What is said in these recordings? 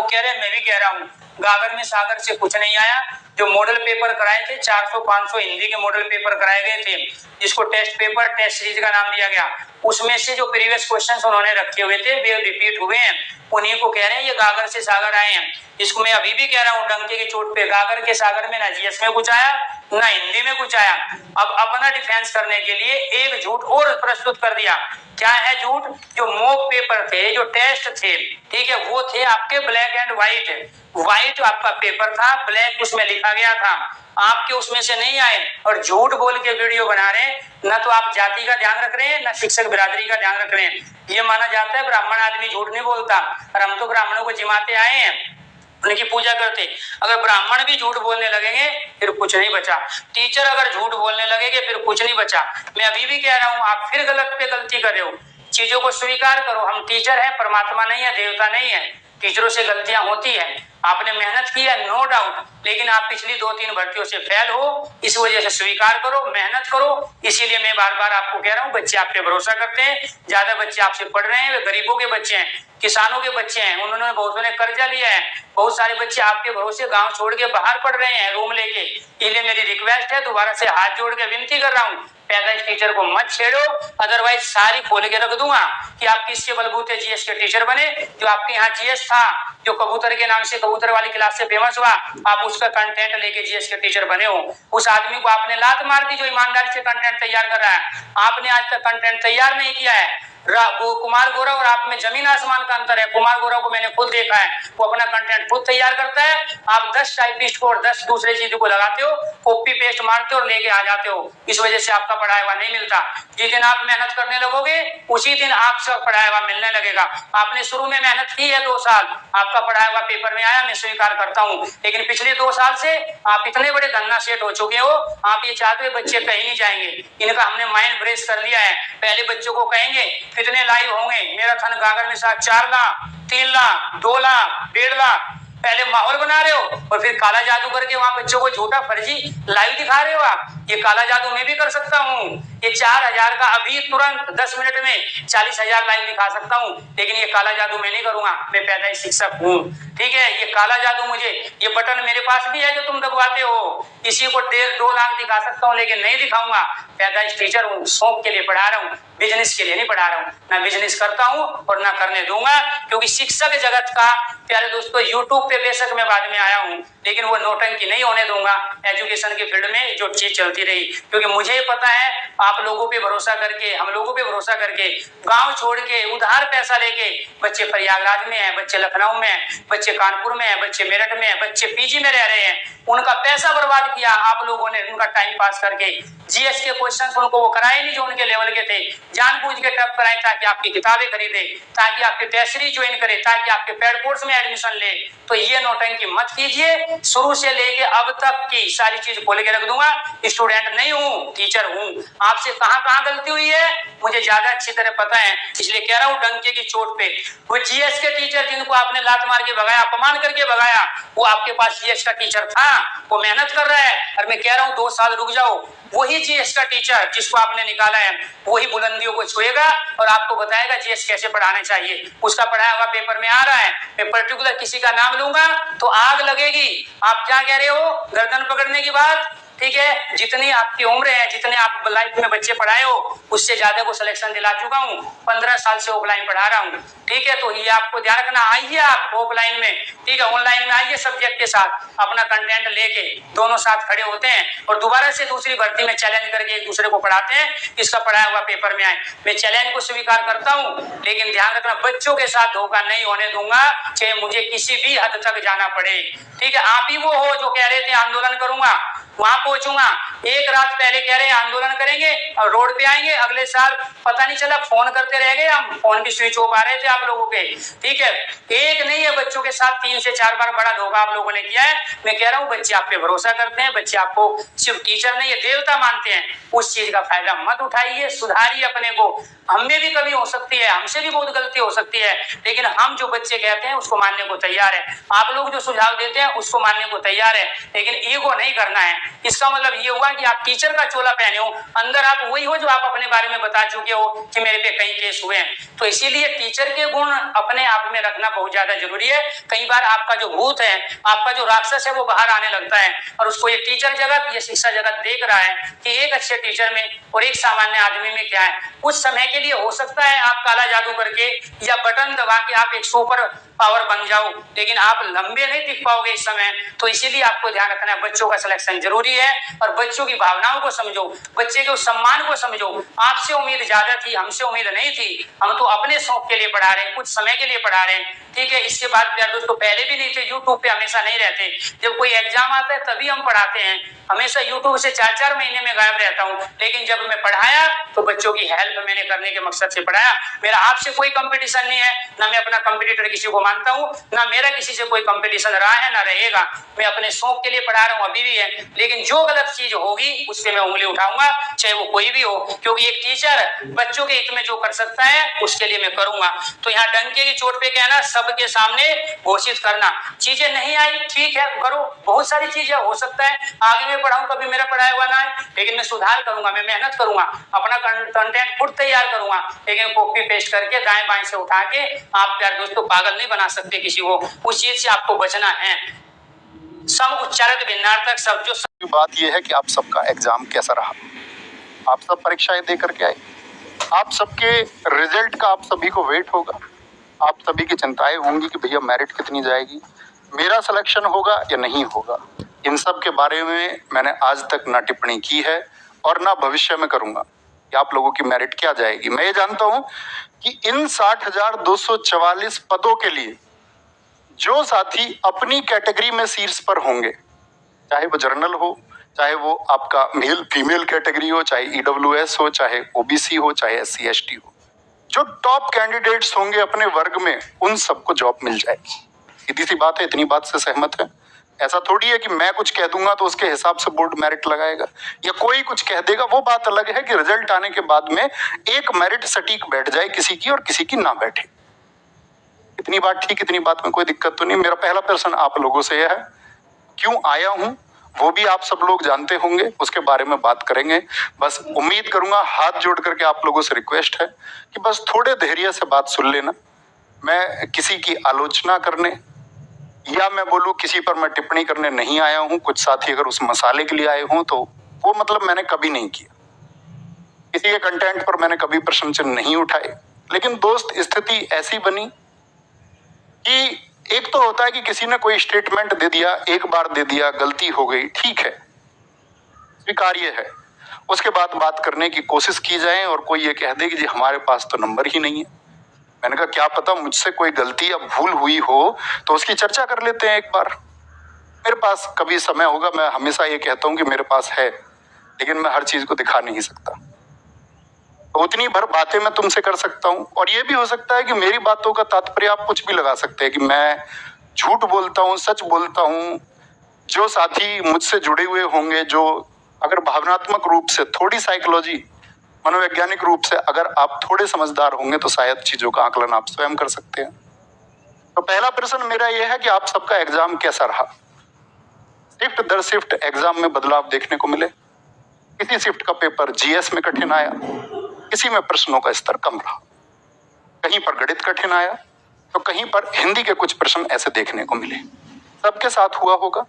लोग कह रहे हैं, मैं भी कह रहा हूँ, गागर में सागर से कुछ नहीं आया। जो मॉडल पेपर कराए थे 400-500 हिंदी के मॉडल पेपर कराए गए थे, जिसको टेस्ट पेपर टेस्ट सीरीज का नाम दिया गया, उसमें से जो प्रीवियस क्वेश्चंस उन्होंने रखे हुए थे वे रिपीट हुए हैं। उन्हीं को कह रहे हैं ये गागर से सागर आए हैं। इसको मैं अभी भी कह रहा हूँ डंके की चोट पे, गागर के सागर में ना जीएस में कुछ आया ना हिंदी में कुछ आया। अब अपना डिफेंस करने के लिए एक झूठ और प्रस्तुत कर दिया। क्या है झूठ? जो मॉक पेपर थे, जो टेस्ट थे, ठीक है, वो थे आपके ब्लैक एंड व्हाइट। व्हाइट आपका पेपर था, ब्लैक उसमें लिखा गया था, आपके उसमें से नहीं आए। और झूठ बोल के वीडियो बना रहे हैं। न तो आप जाति का ध्यान रख रहे हैं, न शिक्षक बिरादरी का ध्यान रख रहे हैं। ये माना जाता है ब्राह्मण आदमी झूठ नहीं बोलता, और हम तो ब्राह्मणों को जिमाते आए हैं, उनकी पूजा करते। अगर ब्राह्मण भी झूठ बोलने लगेंगे फिर कुछ नहीं बचा। टीचर अगर झूठ बोलने लगेंगे फिर कुछ नहीं बचा। मैं अभी भी कह रहा हूं, आप फिर गलत पे गलती कर रहे हो। चीजों को स्वीकार करो। हम टीचर हैं, परमात्मा नहीं है, देवता नहीं है। टीचरों से गलतियां होती है। आपने मेहनत की है, नो डाउट, लेकिन आप पिछली 2-3 भर्तियों से फेल हो, इस वजह से स्वीकार करो, मेहनत करो। इसीलिए मैं बार बार आपको कह रहा हूँ, बच्चे आप पे भरोसा करते हैं। ज्यादा बच्चे आपसे पढ़ रहे हैं, वे गरीबों के बच्चे हैं, किसानों के बच्चे हैं, उन्होंने बहुतों ने कर्जा लिया है। बहुत सारे बच्चे आपके भरोसे गांव छोड़ के बाहर पढ़ रहे हैं रूम लेके। इसलिए मेरी रिक्वेस्ट है, दोबारा से हाथ जोड़ के विनती कर रहा हूँ, पैदाइश टीचर को मत छेड़ो, अदरवाइज सारी खोल के रख दूंगा कि आप किसके बलबूते जीएस के टीचर बने। जो आपके यहाँ जीएस था, जो कबूतर के नाम से कबूतर वाली क्लास से फेमस हुआ, आप उसका कंटेंट लेके जीएस के टीचर बने हो। उस आदमी को आपने लात मार दी जो ईमानदारी से कंटेंट तैयार कर रहा है। आपने आज तक कंटेंट तैयार नहीं किया है। कुमार गौरव और आप में जमीन आसमान का अंतर है। कुमार गौरव को मैंने खुद देखा है, वो अपना कंटेंट खुद तैयार करता है। आप 10 टाइपिस्ट को और 10 दूसरे चीजों को लगाते हो, कॉपी पेस्ट मारते हो और लेके आ जाते हो। इस वजह से आपका पढ़ाया हुआ नहीं मिलता। जिस दिन आप मेहनत करने लगोगे उसी दिन आपसे पढ़ाया हुआ मिलने लगेगा। आपने शुरू में मेहनत की है 2 साल, आपका पढ़ाया हुआ पेपर में आया, मैं स्वीकार करता हूँ, लेकिन पिछले 2 साल से आप इतने बड़े धन्ना सेठ हो चुके हो, आप ये चाहते हो बच्चे कहीं नहीं जाएंगे। इनका हमने माइंड ब्रेस कर लिया है। पहले बच्चों को कहेंगे कितने लाइव होंगे, मेरा थन गागर में 4 लाख, 3 लाख, 2 लाख, 1.5 लाख, पहले माहौल बना रहे हो और फिर काला जादू करके वहां बच्चों को झूठा फर्जी लाइव दिखा रहे हो। आप ये काला जादू मैं भी कर सकता हूँ। ये 4000 का अभी तुरंत 10 मिनट में 40,000 लाइव दिखा सकता हूँ, लेकिन ये काला जादू मैं नहीं करूंगा। मैं पैदाइश शिक्षक हूँ, ठीक है। ये काला जादू मुझे, ये बटन मेरे पास भी है जो तुम दबाते हो, इसी को 1.5-2 लाख दिखा सकता हूँ, लेकिन नहीं दिखाऊंगा। पैदाइश टीचर हूँ, शौक के लिए पढ़ा रहा हूँ, बिजनेस के लिए नहीं पढ़ा रहा हूँ। ना बिजनेस करता हूँ और ना करने दूंगा, क्योंकि शिक्षक जगत का, प्यारे दोस्तों, यूट्यूब पे बेशक मैं बाद में आया हूँ, लेकिन वो नौटंकी नहीं होने दूंगा एजुकेशन के फील्ड में जो चीज चलती रही। क्योंकि मुझे पता है आप लोगों पे भरोसा करके, हम लोगों पे भरोसा करके, गांव छोड़ के उधार पैसा लेके बच्चे प्रयागराज में है, बच्चे लखनऊ में है, बच्चे कानपुर में है, बच्चे मेरठ में है, बच्चे पीजी में रह रहे हैं। उनका पैसा बर्बाद किया आप लोगों ने, उनका टाइम पास करके। जीएस के क्वेश्चंस उनको वो कराए नहीं जो उनके लेवल के थे, जानबूझ के टफ कराए ताकि आपकी किताबें खरीदे, ताकि आपके टेस्ट सीरीज ज्वाइन करे, ताकि आपके पेड कोर्स में एडमिशन ले। तो ये नौटंकी मत कीजिए। शुरू से लेके अब तक की सारी चीज खोल के रख दूंगा। स्टूडेंट नहीं हूँ, टीचर हूँ। आपसे कहां गलती हुई है मुझे ज्यादा अच्छी तरह पता है, इसलिए कह रहा हूँ डंके की चोट पे। वो जीएस के टीचर जिनको आपने लात मार के भगाया, अपमान करके भगाया, वो आपके पास जीएस का टीचर था, वो मेहनत कर रहा है। और मैं कह रहा हूँ 2 साल रुक जाओ, वही जीएस का टीचर जिसको आपने निकाला है वही बुलंदियों को छुएगा और आपको बताएगा जीएस कैसे पढ़ाना चाहिए। उसका पढ़ाया हुआ पेपर में आ रहा है। मैं पर्टिकुलर किसी का नाम लूंगा तो आग लगेगी। आप क्या कह रहे हो, गर्दन पकड़ने की बात, ठीक है। जितनी आपकी उम्र है, जितने आप लाइफ में बच्चे पढ़ाए हो, उससे ज्यादा को सिलेक्शन दिला चुका हूँ। 15 साल से ऑफलाइन पढ़ा रहा हूँ, ठीक है। तो ये आपको ध्यान रखना। आइए आप ऑफलाइन में, ठीक है, ऑनलाइन में आइए सब्जेक्ट के साथ, अपना कंटेंट लेके दोनों साथ खड़े होते हैं और दोबारा से दूसरी भर्ती में चैलेंज करके एक दूसरे को पढ़ाते हैं, इसका पढ़ाया हुआ पेपर में आए। मैं चैलेंज को स्वीकार करता हूँ, लेकिन ध्यान रखना बच्चों के साथ धोखा नहीं होने दूंगा, चाहे मुझे किसी भी हद तक जाना पड़े, ठीक है। आप ही वो हो जो कह रहे थे आंदोलन करूंगा, वहां पहुंचूंगा। एक रात पहले कह रहे हैं आंदोलन करेंगे और रोड पे आएंगे, अगले साल पता नहीं चला, फोन करते रह गए हम, फोन की स्विच ऑफ आ रहे थे आप लोगों के, ठीक है। एक नहीं है, बच्चों के साथ 3 से 4 बार बड़ा धोखा आप लोगों ने किया है। मैं कह रहा हूँ बच्चे आप पे भरोसा करते हैं, बच्चे आपको सिर्फ टीचर नहीं है देवता मानते हैं। उस चीज का फायदा मत उठाइए, सुधारिए अपने को। हमें भी कभी हो सकती है, हमसे भी बहुत गलती हो सकती है, लेकिन हम जो बच्चे कहते हैं उसको मानने को तैयार है। आप लोग जो सुझाव देते हैं उसको मानने को तैयार है, लेकिन ईगो नहीं करना है। इसका मतलब ये हुआ कि आप टीचर का चोला पहने हो, अंदर आप वही हो जो आप अपने बारे में बता चुके हो कि मेरे पे कई केस हुए हैं। तो इसीलिए टीचर के गुण अपने आप में रखना बहुत ज्यादा जरूरी है। कई बार आपका जो भूत है, आपका जो राक्षस है, वो बाहर आने लगता है और उसको ये टीचर जगत, ये शिक्षा जगत देख रहा है कि एक अच्छे टीचर में और एक सामान्य आदमी में क्या है। कुछ समय के लिए हो सकता है आप काला जादू करके या बटन दबा के आप एक सुपर पावर बन जाओ, लेकिन आप लंबे नहीं टिक पाओगे इस समय। तो इसीलिए आपको ध्यान रखना है, बच्चों का सिलेक्शन जरूरी है और बच्चों की भावनाओं को समझो, बच्चे के सम्मान को समझो। आपसे उम्मीद ज्यादा थी, हमसे उम्मीद नहीं थी, हम तो अपने शौक के लिए पढ़ा रहे हैं, कुछ समय के लिए पढ़ा रहे हैं, ठीक है। इसके बाद प्यारे दोस्तों, पहले भी नहीं थे, यूट्यूब पे हमेशा नहीं रहते, जब कोई एग्जाम आता है तभी हम पढ़ाते हैं। हमेशा यूट्यूब से 4-4 महीने में गायब रहता हूं, लेकिन जब मैं पढ़ाया तो बच्चों की हेल्प मैंने करने के मकसद से पढ़ाया। मेरा आपसे कोई कंपटीशन नहीं है, ना मैं अपना कंपटीटर किसी को मानता हूं, ना मेरा किसी से कोई कंपटीशन रहा है ना रहेगा। मैं अपने शौक के लिए पढ़ा रहा हूं, अभी भी है, लेकिन जो गलत चीज होगी उस पे मैं उंगली उठाऊंगा, चाहे वो कोई भी हो, क्योंकि एक टीचर बच्चों के हित में जो कर सकता है उसके लिए मैं करूंगा। तो यहाँ डंके की चोट पे कहना, सबके सामने घोषित करना, चीजें नहीं आई ठीक है करो, बहुत सारी चीजें हो सकता है आगे मैं पढ़ाऊं कभी मेरा पढ़ाया हुआ ना है, लेकिन मैं सुधार करूंगा, मैं मेहनत करूंगा, अपना कंटेंट खुद तैयार करूंगा, लेकिन कॉपी पेस्ट करके दाएं बाएं से उठा के आप प्यारे दोस्तों पागल नहीं बना सकते किसी को। उस चीज से आपको बचना है। सम उच्चारित भिन्नार्थक शब्द जो बात यह है कि आप सबका एग्जाम कैसा रहा, आप सब परीक्षाएं दे करके आए, आप सबके रिजल्ट का आप सभी को वेट होगा, आप सभी की चिंताएं होंगी कि भैया मेरिट कितनी जाएगी, मेरा सिलेक्शन होगा या नहीं होगा। इन सब के बारे में मैंने आज तक ना टिप्पणी की है और ना भविष्य में करूंगा कि आप लोगों की मेरिट क्या जाएगी। मैं ये जानता हूं कि इन 60,244 पदों के लिए जो साथी अपनी कैटेगरी में शीर्ष पर होंगे, चाहे वो जर्नल हो, चाहे वो आपका मेल फीमेल कैटेगरी हो, चाहे ईडब्ल्यूएस हो, चाहे ओबीसी हो, चाहे एससी एसटी हो, जो टॉप कैंडिडेट्स होंगे अपने वर्ग में, उन सबको जॉब मिल जाएगी। सीधी सी बात है, इतनी बात से सहमत है। ऐसा थोड़ी है कि मैं कुछ कह दूंगा तो उसके हिसाब से बोर्ड मेरिट लगाएगा या कोई कुछ कह देगा। वो बात अलग है कि रिजल्ट आने के बाद में एक मेरिट सटीक बैठ जाए किसी की और किसी की ना बैठे। इतनी बात ठीक, इतनी बात में कोई दिक्कत तो नहीं। मेरा पहला प्रश्न आप लोगों से यह है, क्यों आया हूं वो भी आप सब लोग जानते होंगे, उसके बारे में बात करेंगे। बस उम्मीद करूंगा, हाथ जोड़ करके आप लोगों से रिक्वेस्ट है कि बस थोड़े धैर्य से बात सुन लेना। मैं किसी की आलोचना करने या मैं बोलूं किसी पर मैं टिप्पणी करने नहीं आया हूं। कुछ साथी अगर उस मसाले के लिए आए हों तो वो मतलब मैंने कभी नहीं किया, किसी के कंटेंट पर मैंने कभी प्रश्न चिन्ह नहीं उठाए। लेकिन दोस्त, स्थिति ऐसी बनी कि एक तो होता है कि किसी ने कोई स्टेटमेंट दे दिया, एक बार दे दिया, गलती हो गई, ठीक है, स्वीकार्य है। उसके बाद बात करने की कोशिश की जाए और कोई ये कह दे कि जी हमारे पास तो नंबर ही नहीं है। मैंने कहा क्या पता मुझसे कोई गलती या भूल हुई हो तो उसकी चर्चा कर लेते हैं एक बार। मेरे पास कभी समय होगा, मैं हमेशा ये कहता हूं कि मेरे पास है, लेकिन मैं हर चीज को दिखा नहीं सकता। तो उतनी भर बातें मैं तुमसे कर सकता हूं। और ये भी हो सकता है कि मेरी बातों का तात्पर्य आप कुछ भी लगा सकते हैं कि मैं झूठ बोलता हूं, सच बोलता हूं। जो साथी मुझसे जुड़े हुए होंगे, जो अगर भावनात्मक रूप से, थोड़ी साइकोलॉजी, मनोवैज्ञानिक रूप से अगर आप थोड़े समझदार होंगे तो शायद चीजों का आकलन आप स्वयं कर सकते हैं। तो पहला प्रश्न मेरा यह है कि आप सबका एग्जाम कैसा रहा। शिफ्ट दर शिफ्ट एग्जाम में बदलाव देखने को मिले। किसी शिफ्ट का पेपर जीएस में कठिन आया, किसी में प्रश्नों का स्तर कम रहा, कहीं पर गणित कठिन आया तो कहीं पर हिंदी के कुछ प्रश्न ऐसे देखने को मिले। सबके साथ हुआ होगा।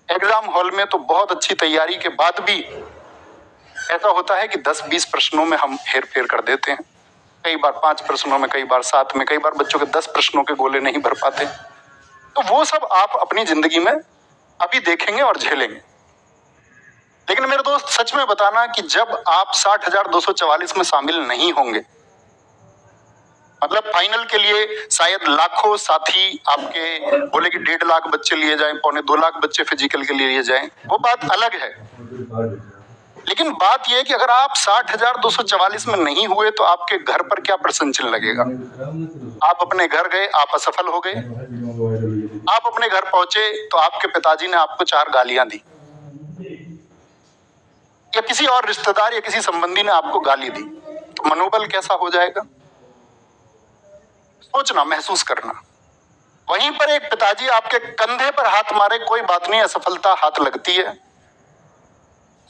एग्जाम हॉल में तो बहुत अच्छी तैयारी के बाद भी ऐसा होता है कि 10-20 प्रश्नों में हम हेर फेर कर देते हैं। कई बार 5 प्रश्नों में, कई बार 7 में, कई बार बच्चों के 10 प्रश्नों के गोले नहीं भर पाते। तो वो सब आप अपनी जिंदगी में अभी देखेंगे और झेलेंगे। लेकिन मेरे दोस्त, सच में बताना कि जब आप 60,244 में शामिल नहीं होंगे, मतलब फाइनल के लिए शायद लाखों साथी आपके बोले कि 1.5 लाख बच्चे लिए जाएं, 2.25 लाख बच्चे फिजिकल के लिए जाएं, वो बात अलग है। लेकिन बात यह है कि अगर आप 60,244 में नहीं हुए तो आपके घर पर क्या प्रश्न चिन्ह लगेगा। आप अपने घर गए, आप असफल हो गए। आप अपने घर पहुंचे तो आपके पिताजी ने आपको 4 गालियां दी, या किसी और रिश्तेदार या किसी संबंधी ने आपको गाली दी, तो मनोबल कैसा हो जाएगा। सोचना, महसूस करना। वहीं पर एक पिताजी आपके कंधे पर हाथ मारे, कोई बात नहीं, असफलता हाथ लगती है,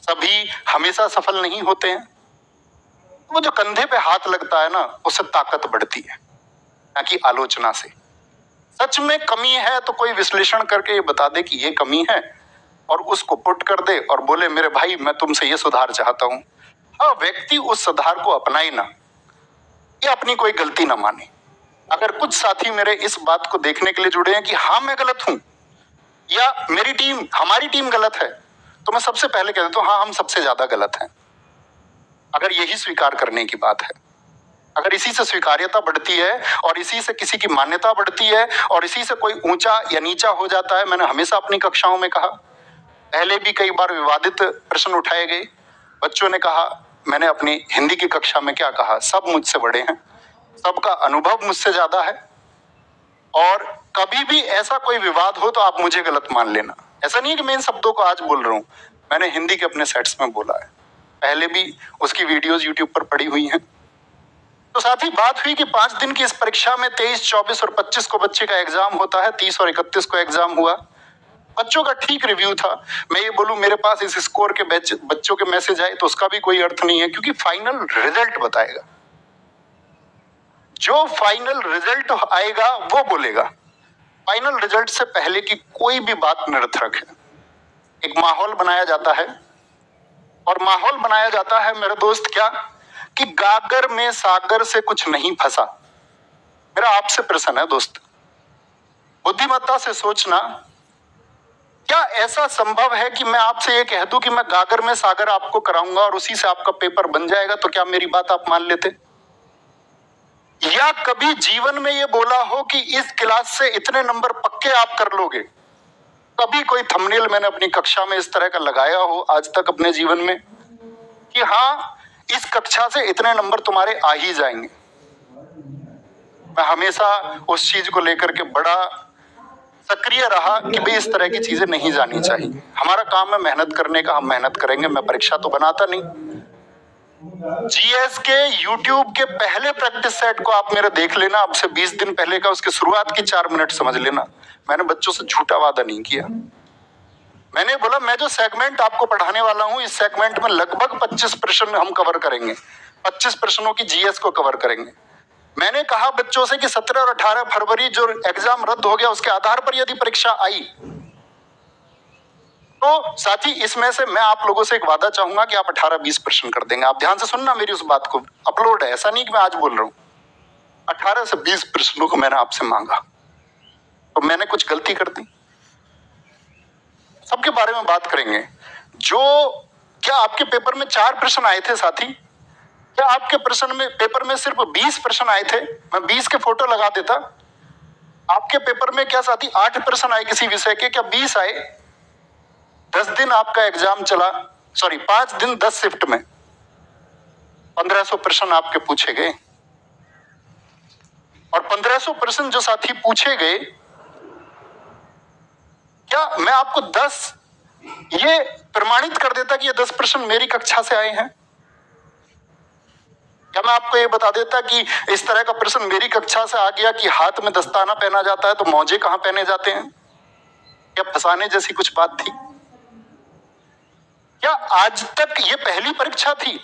सभी हमेशा सफल नहीं होते हैं। वो जो कंधे पे हाथ लगता है ना, उससे ताकत बढ़ती है, ना कि आलोचना से। सच में कमी है तो कोई विश्लेषण करके ये बता दे कि ये कमी है और उसको पुट कर दे और बोले मेरे भाई मैं तुमसे ये सुधार चाहता हूं। हाँ, व्यक्ति उस सुधार को अपनाए ना, या अपनी कोई गलती ना माने। अगर कुछ साथी मेरे इस बात को देखने के लिए जुड़े हैं कि हाँ मैं गलत हूं या मेरी टीम, हमारी टीम गलत है, तो मैं सबसे पहले कह देता हूं हाँ हम सबसे ज्यादा गलत हैं। अगर यही स्वीकार करने की बात है, अगर इसी से स्वीकार्यता बढ़ती है और इसी से किसी की मान्यता बढ़ती है और इसी से कोई ऊंचा या नीचा हो जाता है। मैंने हमेशा अपनी कक्षाओं में कहा, पहले भी कई बार विवादित प्रश्न उठाए गए, बच्चों ने कहा, मैंने अपनी हिंदी की कक्षा में क्या कहा, सब मुझसे बड़े हैं, सबका अनुभव मुझसे ज्यादा है और कभी भी ऐसा कोई विवाद हो तो आप मुझे गलत मान लेना। ऐसा नहीं है कि मैं इन शब्दों को आज बोल रहा हूं, मैंने हिंदी के अपने सेट्स में बोला है, पहले भी उसकी वीडियोस यूट्यूब पर पड़ी हुई हैं। तो साथ ही बात हुई कि 5 दिन की इस परीक्षा में 23, 24 और 25 को बच्चे का एग्जाम होता है, 30 और 31 को एग्जाम हुआ। बच्चों का ठीक रिव्यू था। मैं ये बोलूं मेरे पास इस स्कोर के बच्चों के मैसेज आए तो उसका भी कोई अर्थ नहीं है, क्योंकि फाइनल रिजल्ट बताएगा। जो फाइनल रिजल्ट आएगा वो बोलेगा। फाइनल रिजल्ट से पहले की कोई भी बात निरर्थक है। एक माहौल बनाया जाता है और माहौल बनाया जाता है मेरे दोस्त क्या, कि गागर में सागर से कुछ नहीं फंसा। मेरा आपसे प्रश्न है दोस्त, बुद्धिमत्ता से सोचना, क्या ऐसा संभव है कि मैं आपसे ये कह दूं कि मैं गागर में सागर आपको कराऊंगा और उसी से आपका पेपर बन जाएगा, तो क्या मेरी बात आप मान लेते? या कभी जीवन में ये बोला हो कि इस क्लास से इतने नंबर पक्के आप कर लोगे? कभी कोई थंबनेल मैंने अपनी कक्षा में इस तरह का लगाया हो आज तक अपने जीवन में कि हाँ इस कक्षा से इतने नंबर तुम्हारे आ ही जाएंगे? मैं हमेशा उस चीज को लेकर के बड़ा सक्रिय रहा कि भाई इस तरह की चीजें नहीं जानी चाहिए। हमारा काम है मेहनत करने का, हम मेहनत करेंगे। मैं परीक्षा तो बनाता नहीं। जीएस के यूट्यूब के पहले प्रैक्टिस सेट को आप मेरा देख लेना, अब से 20 दिन पहले का, उसके शुरुआत की 4 मिनट समझ लेना। मैंने बच्चों से झूठा वादा नहीं किया। मैंने बोला मैं जो सेगमेंट आपको पढ़ाने वाला हूं, इस सेगमेंट में लगभग 25 प्रश्न हम कवर करेंगे, 25 प्रश्नों की जीएस को कवर करेंगे। मैंने कहा बच्चों से कि 17 और 18 फरवरी जो एग्जाम रद्द हो गया उसके आधार पर यदि परीक्षा आई, तो साथी इसमें से मैं आप लोगों से एक वादा चाहूंगा कि आप 18-20 प्रश्न कर देंगे। आप ध्यान से सुनना मेरी उस बात को, अपलोड है, ऐसा नहीं कि मैं आज बोल रहा हूं। 18 से 20 प्रश्नों को मैंने आपसे मांगा, तो मैंने कुछ गलती कर दी? सबके बारे में बात करेंगे। जो क्या आपके पेपर में 4 प्रश्न आए थे साथी? क्या आपके प्रश्न में पेपर में सिर्फ 20 प्रश्न आए थे? मैं 20 के फोटो लगा देता। आपके पेपर में क्या साथी 8 प्रश्न आए किसी विषय के? क्या 20 आए? 10 दिन आपका एग्जाम चला, 5 दिन 10 शिफ्ट में 1500 प्रश्न आपके पूछे गए। और 1500 प्रश्न जो साथी पूछे गए, क्या मैं आपको 10 ये प्रमाणित कर देता कि ये 10 प्रश्न मेरी कक्षा से आए हैं? क्या मैं आपको ये बता देता कि इस तरह का प्रश्न मेरी कक्षा से आ गया कि हाथ में दस्ताना पहना जाता है तो मौजे कहां पहने जाते हैं? क्या फंसाने जैसी कुछ बात थी? क्या आज तक ये पहली परीक्षा थी?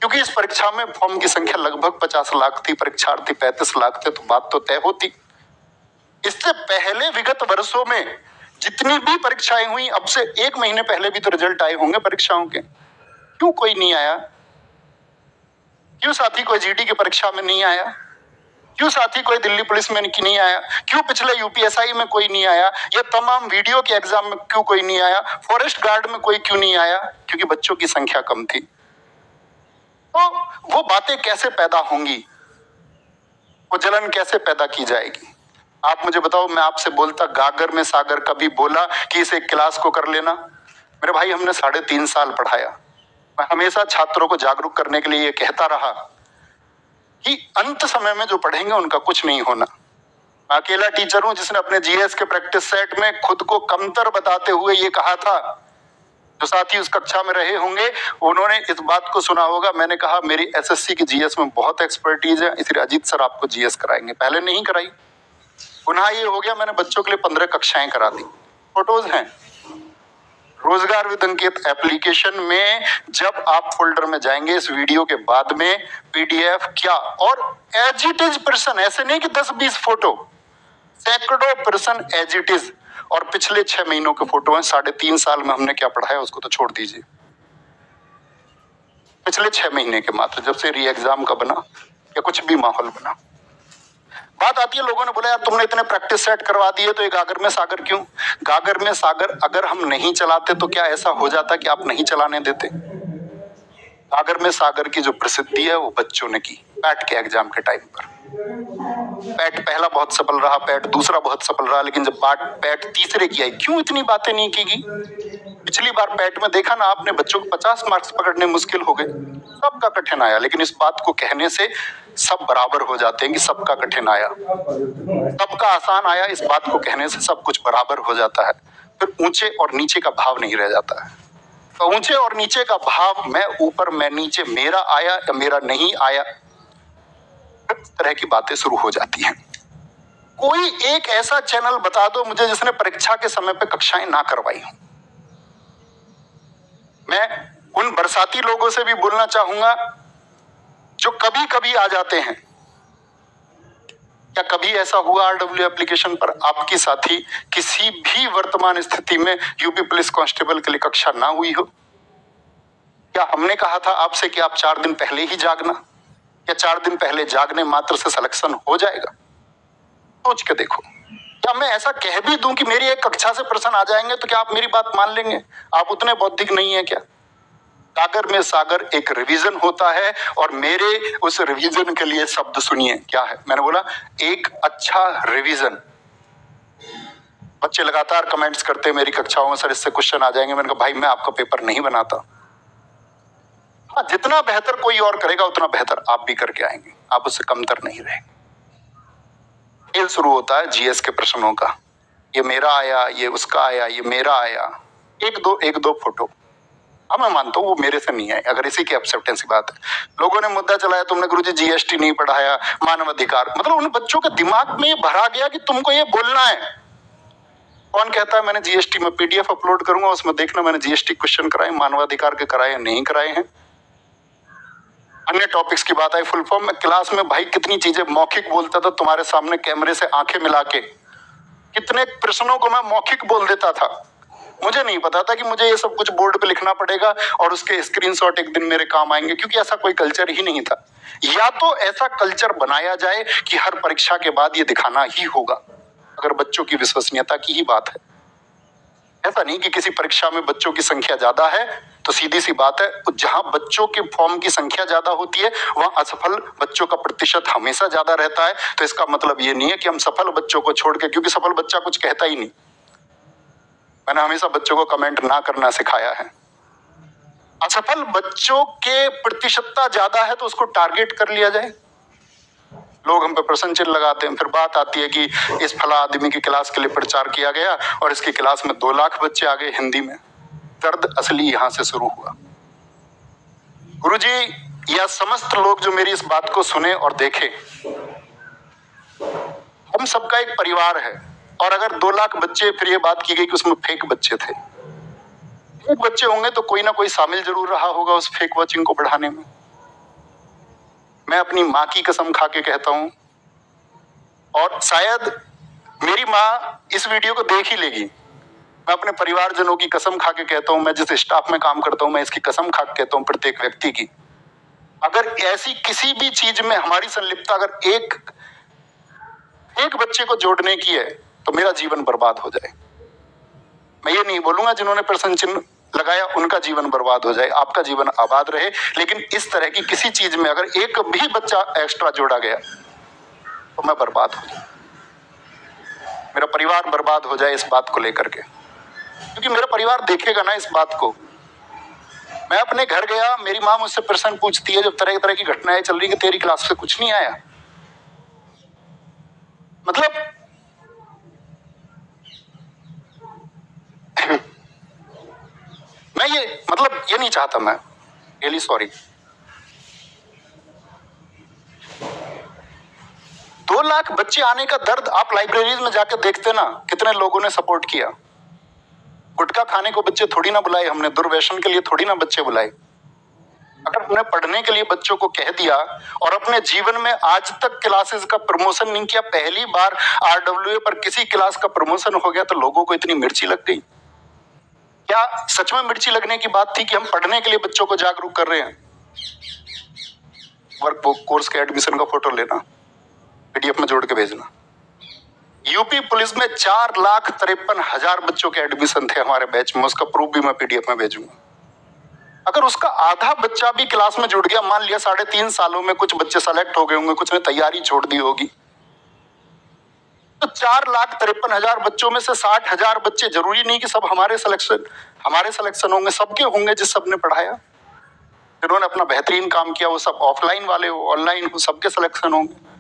क्योंकि इस परीक्षा में फॉर्म की संख्या लगभग 50 लाख थी, परीक्षार्थी 35 लाख थे, तो बात तो तय होती। इससे पहले विगत वर्षों में जितनी भी परीक्षाएं हुई, अब से 1 महीने पहले भी तो रिजल्ट आए होंगे परीक्षाओं के। क्यों कोई नहीं आया? क्यों साथी कोई जीडी की परीक्षा में नहीं आया? क्यों साथी कोई दिल्ली पुलिस में नहीं आया? क्यों पिछले यूपीएसआई में कोई नहीं आया? ये तमाम वीडियो के एग्जाम में क्यों कोई नहीं आया? फॉरेस्ट गार्ड में कोई क्यों नहीं आया? क्योंकि बच्चों की संख्या कम थी। तो वो बातें कैसे पैदा होंगी? वो जलन कैसे पैदा की जाएगी? आप मुझे बताओ। मैं आपसे बोलता गागर में सागर, कभी बोला कि इस एक क्लास को कर लेना? मेरे भाई हमने 3.5 साल पढ़ाया। मैं हमेशा छात्रों को जागरूक करने के लिए ये कहता रहा कि अंत समय में जो पढ़ेंगे उनका कुछ नहीं होना। मैं अकेला टीचर हूं जिसने अपने जीएस के प्रैक्टिस सेट में खुद को कमतर बताते हुए ये कहा था। जो साथी उस कक्षा में रहे होंगे उन्होंने इस बात को सुना होगा। मैंने कहा मेरी एसएससी की जीएस में बहुत एक्सपर्टीज है, इसलिए अजीत सर आपको जीएस कराएंगे। पहले नहीं कराई, पुनः ये हो गया, मैंने बच्चों के लिए 15 कक्षाएं करा दी। फोटोज हैं। रोजगार विद अंकित एप्लीकेशन में जब आप फोल्डर में जाएंगे इस वीडियो के बाद में पीडीएफ क्या और एज इट इज पर्सन, ऐसे नहीं कि 10-20 फोटो, सैकड़ों पर्सन एज इट इज। और पिछले 6 महीनों के फोटो हैं। 3.5 साल में हमने क्या पढ़ाया उसको तो छोड़ दीजिए, पिछले 6 महीने के मात्र, जब से री एग्जाम का बना या कुछ भी माहौल बना। बात आती है, लोगों ने बोला यार तुमने इतने प्रैक्टिस सेट करवा दिए तो ये गागर में सागर क्यों? गागर में सागर अगर हम नहीं चलाते तो क्या ऐसा हो जाता कि आप नहीं चलाने देते? गागर में सागर की जो प्रसिद्धि है वो बच्चों ने की पैट के एग्जाम के टाइम पर। पैट पहला बहुत सफल रहा, पैट दूसरा बहुत सफल रहा, लेकिन जब पैट तीसरे की आई, क्यों इतनी बातें नहीं की? पिछली बार पैट में देखा ना आपने, बच्चों को 50 मार्क्स पकड़ने मुश्किल हो गए, सबका कठिन आया। लेकिन इस बात को कहने से सब बराबर हो जाते हैं कि सबका कठिन आया, सबका आसान आया। इस बात को कहने से सब कुछ बराबर हो जाता है। फिर ऊंचे और नीचे का भाव नहीं रह जाता है। तो ऊंचे और नीचे का भाव, मैं ऊपर मैं नीचे, मेरा आया या मेरा नहीं आया, इस तरह की बातें शुरू हो जाती हैं। कोई एक ऐसा चैनल बता दो मुझे जिसने परीक्षा के समय पे कक्षाएं ना करवाई हो। मैं उन बरसाती लोगों से भी बोलना चाहूंगा जो कभी कभी आ जाते हैं। क्या कभी ऐसा हुआ आरडब्ल्यू एप्लीकेशन पर आपकी साथी किसी भी वर्तमान स्थिति में यूपी पुलिस कांस्टेबल के लिए कक्षा ना हुई हो? क्या हमने कहा था आपसे कि आप 4 दिन पहले ही जागना, या 4 दिन पहले जागने मात्र से सिलेक्शन हो जाएगा? सोच के देखो। क्या मैं ऐसा कह भी दूं कि मेरी एक कक्षा से प्रश्न आ जाएंगे तो क्या आप मेरी बात मान लेंगे? आप उतने बौद्धिक नहीं है क्या? गागर में सागर एक रिवीजन होता है, और मेरे उस रिवीजन के लिए शब्द सुनिए क्या है। मैंने बोला एक अच्छा रिवीजन। बच्चे लगातार कमेंट्स करते हैं मेरी कक्षाओं में, सर इससे क्वेश्चन आ जाएंगे। मैंने कहा भाई मैं आपका पेपर नहीं बनाता। हाँ, जितना बेहतर कोई और करेगा उतना बेहतर आप भी करके आएंगे, आप उससे कमतर नहीं रहेंगे। खेल शुरू होता है जीएस के प्रश्नों का, ये मेरा आया, ये उसका आया, ये मेरा आया, एक दो फोटो। अब मैं मानता हूँ वो मेरे से नहीं है, अगर इसी की एक्सेप्टेंस की बात है। लोगों ने मुद्दा चलाया तुमने गुरुजी जीएसटी नहीं पढ़ाया, मानव अधिकार, मतलब उन बच्चों के दिमाग में ये भरा गया कि तुमको ये बोलना है। कौन कहता है मैंने जीएसटी में पीडीएफ अपलोड करूंगा, उसमें देखना मैंने जीएसटी क्वेश्चन कराए, मानवाधिकार के कराए नहीं कराए हैं। अन्य टॉपिक्स की बात आई, फुल फॉर्म में क्लास में भाई कितनी चीजें मौखिक बोलता था तुम्हारे सामने कैमरे से आंखें मिला के, कितने प्रश्नों को मैं मौखिक बोल देता था। मुझे नहीं पता था कि मुझे ये सब कुछ बोर्ड पे लिखना पड़ेगा और उसके स्क्रीनशॉट एक दिन मेरे काम आएंगे, क्योंकि ऐसा कोई कल्चर ही नहीं था। या तो ऐसा कल्चर बनाया जाए कि हर परीक्षा के बाद ये दिखाना ही होगा, अगर बच्चों की विश्वसनीयता की ही बात है। ऐसा नहीं कि किसी परीक्षा में बच्चों की संख्या ज्यादा है तो सीधी सी बात है जहां बच्चों के फॉर्म की संख्या ज्यादा होती है वहां असफल बच्चों का प्रतिशत हमेशा ज्यादा रहता है। तो इसका मतलब ये नहीं है कि हम सफल बच्चों को छोड़ के, क्योंकि सफल बच्चा कुछ कहता ही नहीं। मैंने हमेशा बच्चों को कमेंट ना करना सिखाया है। असफल बच्चों के प्रतिशतता ज्यादा है तो उसको टारगेट कर लिया जाए। लोग हम पे प्रश्न चिन्ह लगाते हैं। फिर बात आती है कि इस फला आदमी की क्लास के लिए प्रचार किया गया और इसकी क्लास में 2 लाख बच्चे आ गए हिंदी में। दर्द असली यहां से शुरू हुआ। गुरुजी या समस्त लोग जो मेरी इस बात को सुने और देखे, हम सबका एक परिवार है, और अगर 2 लाख बच्चे, फिर ये बात की गई कि उसमें फेक बच्चे थे, फेक बच्चे होंगे तो कोई ना कोई शामिल जरूर रहा होगा उस फेक वॉचिंग को बढ़ाने में। मैं अपनी माँ की कसम खा के कहता हूं, और शायद मेरी माँ इस वीडियो को देख ही लेगी, मैं अपने परिवारजनों की कसम खा के कहता हूं, मैं जिस स्टाफ में काम करता हूं मैं इसकी कसम खा के कहता हूं प्रत्येक व्यक्ति की, अगर ऐसी किसी भी चीज में हमारी संलिप्तता अगर एक बच्चे को जोड़ने की है तो मेरा जीवन बर्बाद हो जाए। मैं ये नहीं बोलूंगा जिन्होंने प्रश्न चिन्ह लगाया उनका जीवन बर्बाद हो जाए, आपका जीवन आबाद रहे। लेकिन इस तरह की किसी चीज में अगर एक भी बच्चा एक्स्ट्रा जोड़ा गया तो मैं बर्बाद हो जाऊं, मेरा परिवार बर्बाद हो जाए इस बात को लेकर के, क्योंकि मेरा परिवार देखेगा ना इस बात को। मैं अपने घर गया, मेरी माँ मुझसे प्रश्न पूछती है जब तरह तरह की घटनाएं चल रही कि तेरी क्लास से कुछ नहीं आया। मतलब मैं ये नहीं चाहता, मैं रियली सॉरी। 2 लाख बच्चे आने का दर्द आप लाइब्रेरीज में जाकर देखते ना, कितने लोगों ने सपोर्ट किया। गुटखा खाने को बच्चे थोड़ी ना बुलाए हमने, दुर्व्यसन के लिए थोड़ी ना बच्चे बुलाए। अगर हमने पढ़ने के लिए बच्चों को कह दिया और अपने जीवन में आज तक क्लासेस का प्रमोशन नहीं किया, पहली बार आरडब्ल्यूए पर किसी क्लास का प्रमोशन हो गया तो लोगों को इतनी मिर्ची लग गई। क्या सच में मिर्ची लगने की बात थी कि हम पढ़ने के लिए बच्चोों को जागरूक कर रहे हैं? वर्क कोर्स के एडमिशन का फोटो लेना, पीडीएफ में जोड़ के भेजना। यूपी पुलिस में 4,53,000 बच्चों के एडमिशन थे हमारे बैच में, उसका प्रूफ भी मैं पीडीएफ में भेजूंगा। अगर उसका आधा बच्चा भी क्लास में जुड़ गया, मान लिया 3.5 सालों में कुछ बच्चे सेलेक्ट हो गए होंगे, कुछ ने तैयारी छोड़ दी होगी, तो 4,53,000 बच्चों में से 60,000 बच्चे, जरूरी नहीं कि सब हमारे सिलेक्शन होंगे, सबके होंगे जिस सबने पढ़ाया, जिन्होंने अपना बेहतरीन काम किया, वो सब ऑफलाइन वाले हो ऑनलाइन हो, सबके सिलेक्शन होंगे।